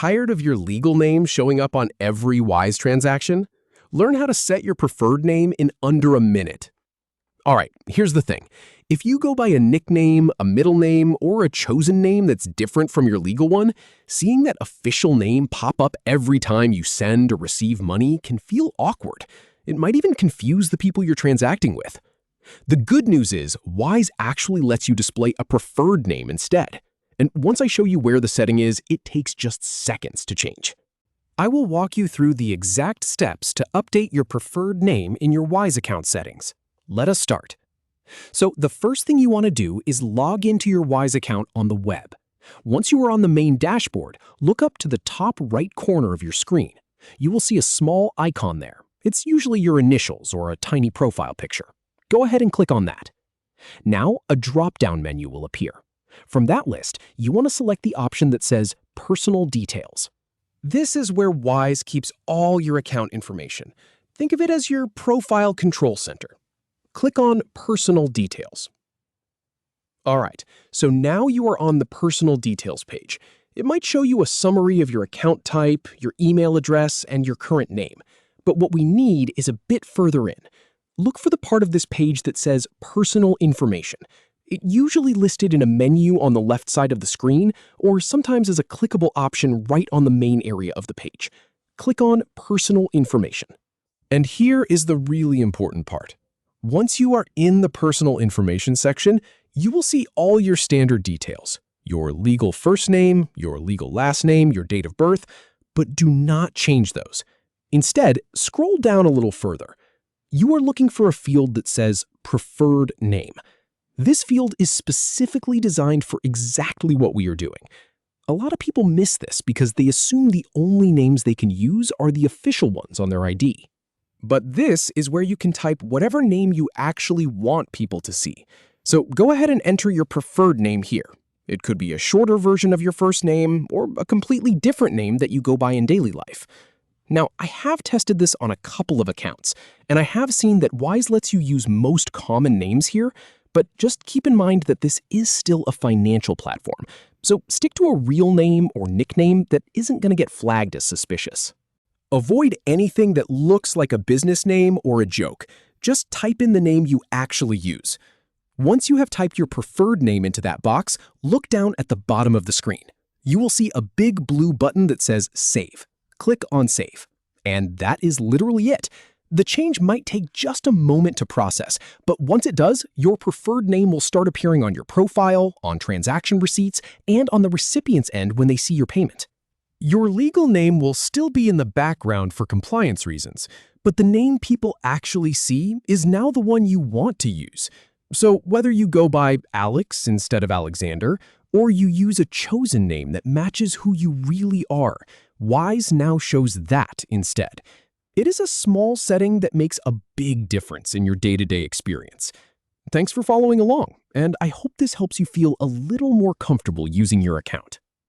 Tired of your legal name showing up on every Wise transaction? Learn how to set your preferred name in under a minute. All right, here's the thing. If you go by a nickname, a middle name, or a chosen name that's different from your legal one, seeing that official name pop up every time you send or receive money can feel awkward. It might even confuse the people you're transacting with. The good news is Wise actually lets you display a preferred name instead. And once I show you where the setting is, it takes just seconds to change. I will walk you through the exact steps to update your preferred name in your Wise account settings. Let us start. So the first thing you want to do is log into your Wise account on the web. Once you are on the main dashboard, look up to the top right corner of your screen. You will see a small icon there. It's usually your initials or a tiny profile picture. Go ahead and click on that. Now, a drop-down menu will appear. From that list, you want to select the option that says Personal Details. This is where Wise keeps all your account information. Think of it as your profile control center. Click on Personal Details. All right, so now you are on the Personal Details page. It might show you a summary of your account type, your email address, and your current name. But what we need is a bit further in. Look for the part of this page that says Personal Information. It's usually listed in a menu on the left side of the screen, or sometimes as a clickable option right on the main area of the page. Click on Personal Information. And here is the really important part. Once you are in the Personal Information section, you will see all your standard details. Your legal first name, your legal last name, your date of birth, but do not change those. Instead, scroll down a little further. You are looking for a field that says Preferred Name. This field is specifically designed for exactly what we are doing. A lot of people miss this because they assume the only names they can use are the official ones on their ID. But this is where you can type whatever name you actually want people to see. So go ahead and enter your preferred name here. It could be a shorter version of your first name or a completely different name that you go by in daily life. Now, I have tested this on a couple of accounts, and I have seen that Wise lets you use most common names here, but just keep in mind that this is still a financial platform, so stick to a real name or nickname that isn't going to get flagged as suspicious. Avoid anything that looks like a business name or a joke. Just type in the name you actually use. Once you have typed your preferred name into that box, look down at the bottom of the screen. You will see a big blue button that says Save. Click on Save. And that is literally it. The change might take just a moment to process, but once it does, your preferred name will start appearing on your profile, on transaction receipts, and on the recipient's end when they see your payment. Your legal name will still be in the background for compliance reasons, but the name people actually see is now the one you want to use. So whether you go by Alex instead of Alexander, or you use a chosen name that matches who you really are, Wise now shows that instead. It is a small setting that makes a big difference in your day-to-day experience. Thanks for following along, and I hope this helps you feel a little more comfortable using your account.